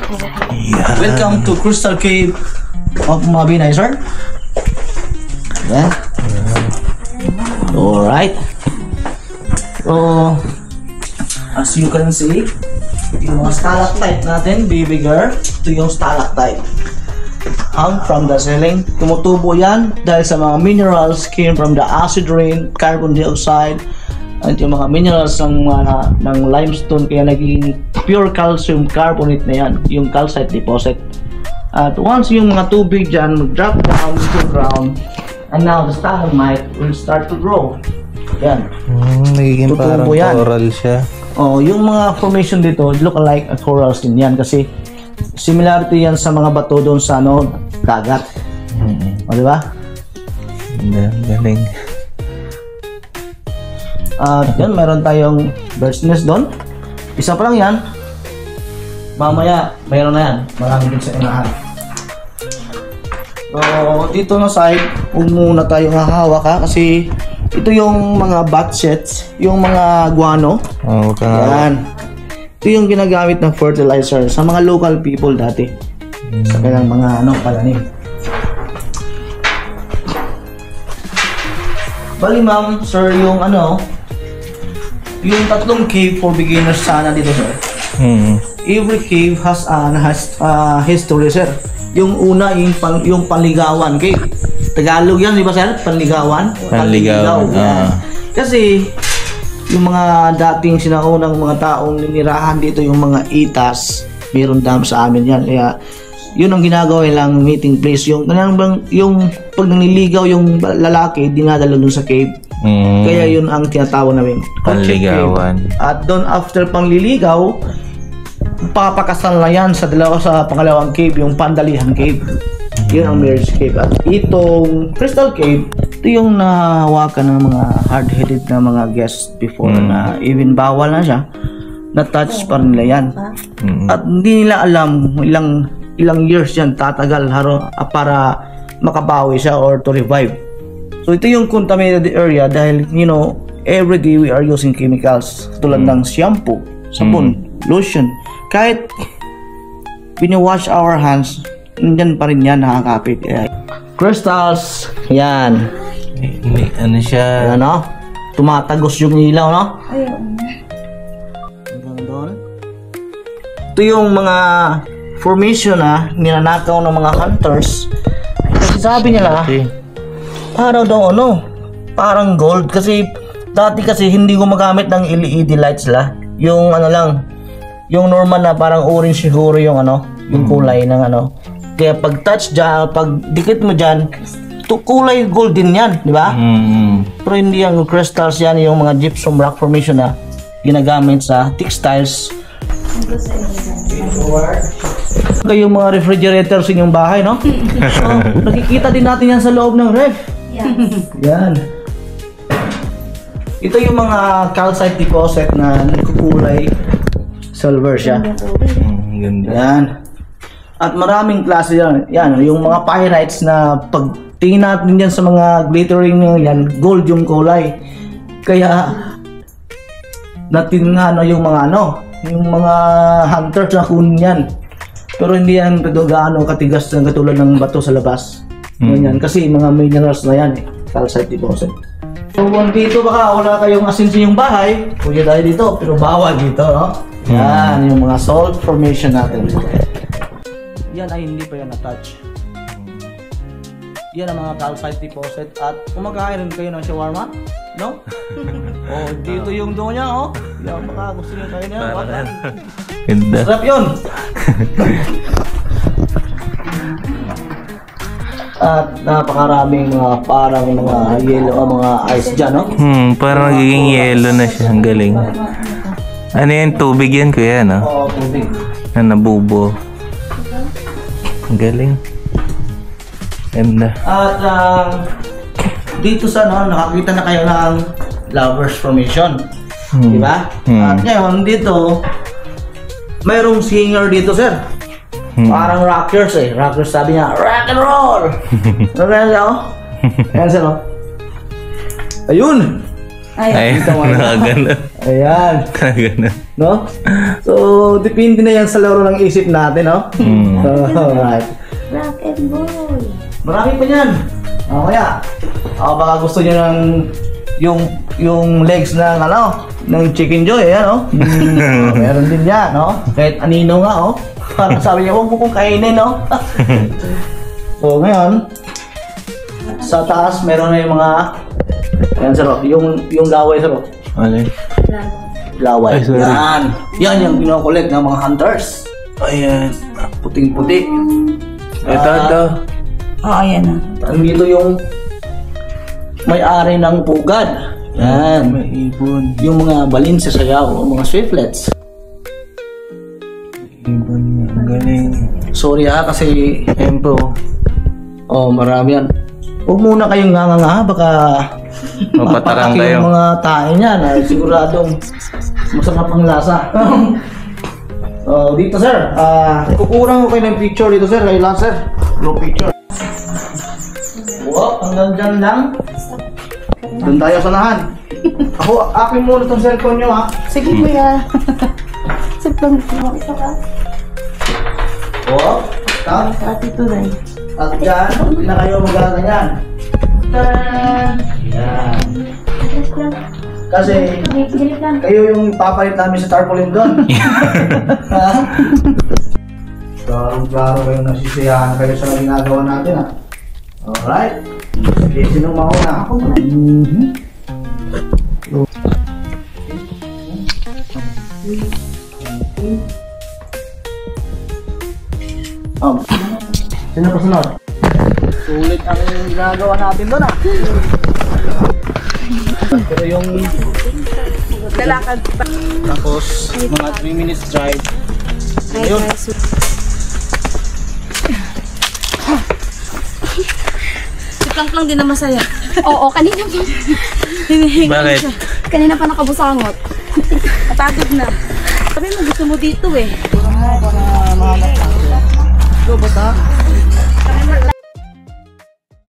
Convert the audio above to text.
Yeah. Welcome to Crystal Cave of Mabinay, sir. Yeah. Alright. So, as you can see, yung mga stalactite natin, baby girl, ito yung stalactite. Hung from the ceiling. Tumutubo yan dahil sa mga minerals came from the acid rain, carbon dioxide, at yung mga minerals ng limestone, kaya naging pure calcium carbonate na yan, yung calcite deposit. At once yung mga tubig dyan mag-drop down to the ground, and now the stalagmite will start to grow. Yan. Nagiging parang yan. coral siya. Oh, yung mga formation dito look like a corals din yan kasi similarity yan sa mga bato doon sa dagat. O, di ba? Galing. At yan, meron tayong bird's nest doon. Isa pa lang yan. Mamaya, mayroon na yan. Marami din sa inahan. So, dito na side, huwag muna tayong hahawak ha, kasi ito yung mga bat sets, yung mga guano. Oh, yan. Ito yung ginagamit ng fertilizer sa mga local people dati. Sa kanilang mga palanim. Bali ma'am, sir, yung yung tatlong cave for beginners sana dito, sir. Every cave has history, sir. Yung una, yung Panligawan cave. Tagalog yan, di ba, sir? Panligawan. Panligawan. Kasi yung mga dating sinaunang mga taong ninirahan dito, yung mga itas, meron dam sa amin yan. Kaya yun ang ginagawa nilang meeting place. Yung pag naniligaw yung lalaki, dinadala dun sa cave. Kaya yun ang tinatawag namin Panligawan. At doon after pangliligaw, papakasal na yan sa pangalawang cave, yung Pandalihan Cave. Yun ang marriage cave. At itong Crystal Cave, ito yung nahawakan ng mga hard-headed na mga guests before na even bawal na siya, na-touch pa nila yan. At hindi nila alam ilang years yan tatagal para makabawi siya or to revive. So ito yung contaminated area dahil every day we are using chemicals tulad ng shampoo, sabon, lotion. Kahit pinawash our hands, nandyan pa rin yan, nakakapit. Crystals, yan. Ano siya? Tumatagos yung ilaw, no? Ito yung mga formation na ninanakaw ng mga hunters. Kasi sabi nila, parang gold. Kasi dati kasi hindi gumagamit ng LED lights sila. Yung yung normal na parang orange siguro yung yung kulay ng Kaya pag touch dyan, pag dikit mo dyan, kulay gold din yan, di ba? Pero hindi yung crystals yan, yung mga gypsum rock formation na ginagamit sa textiles. Yung mga refrigerators sa inyong bahay, no? Nakikita din natin yan sa loob ng ref. Yan. Ito yung mga calcite deposit na nagkukulay silver siya. Ganda. Yan. At maraming klase yan. Yan, yung mga pyrites na pag tingin natin yan sa mga glittering yan, gold yung kulay. Kaya natin yung mga yung mga hunters na kunin yan. Pero hindi yan gaano katigas na katulad ng bato sa labas. Ganyan. Kasi mga minerals na yan calcite deposit. So dito baka wala kayong asin sa inyong bahay, pwede tayo dito, pero bawal dito, no? Yan, yung mga salt formation natin. Yan ay hindi pa yan na-touch. Yan ang mga calcite deposit. At kumakain rin kayo ng shawarma, no? Dito yung doon niya, yan, baka gusto nyo kayo niya. Ganda. Sarap yun! At napakaraming mga parang mga yellow o mga ice dyan, no? Parang nagiging yellow na siya. Ang galing. Ano yan? Tubig yan, kuya, no? Oo, tubig. Na nabubo. Ang galing. Ganda. At dito sa nakakita na kayo ng lovers formation. Di ba? At ngayon dito, mayroong singer dito, sir. Parang rockers Rockers sabi niya, rock and roll! Ano kaya siya, Ayan, sir, Ayun! Ay, nakagano. Ayan. Nakagano. No? So, depende na yan sa laro ng isip natin, no? Alright. Rock and roll. Marami pa yan. Kaya, baka gusto nyo ng yung legs ng ng Chicken Joy, ayan, no? Meron din yan, no? Kahit anino nga, oh. Parang sabi niya, huwag mo kong kainin, no? So, ngayon, sa taas, meron na yung mga, ayan, sir, oh, yung laway, sir, oh. Alin? Laway. Ay, sorry. Yan yung kinokollect ng mga hunters. Ayan. Puting-puti. Ito. Ayan na. Dito yung may-ari ng pugad. Yan. May ibon. Yung mga balin sa sayaw, mga swiftlets. Ibon niya. Ang galing. Sorry kasi Tempo. marami yan. Huwag muna kayong nganga, baka Mapatarang mapatake kayo. yung mga tae niyan. Siguradong masarap ang lasa. Dito sir, kukurang ko kayo ng picture dito sir, kayo lang sir. Low picture. Wow, hanggang dyan lang. Doon tayo sa nahan. Akin muna itong cellphone nyo, ha. Sige kuya. Sampang mo isa ka. Tap. Sa Tito Ray. At dyan, hindi na kayo magaganyan. Tan! Yan. Atas lang. Kasi, Galit lang. kayo yung papalit namin sa tarpaulin doon. Ha? Klaro kayo nasisiyahan kayo sa ginagawa natin, ha. Alright. Sige, sinong mauna? Ako muna. Sino pa sunod? Sulit ang ginagawa natin doon, ha. Pero yung Lalakad pa. tapos mga 3 minutes drive. Ay, Ayun. guys. Si Plang din na masaya. Oo, kanina pa. Bakit? Kanina pa nakabusangot. Napagod na. Sabi mo, gusto mo dito eh. Para mahanap natin. So, basta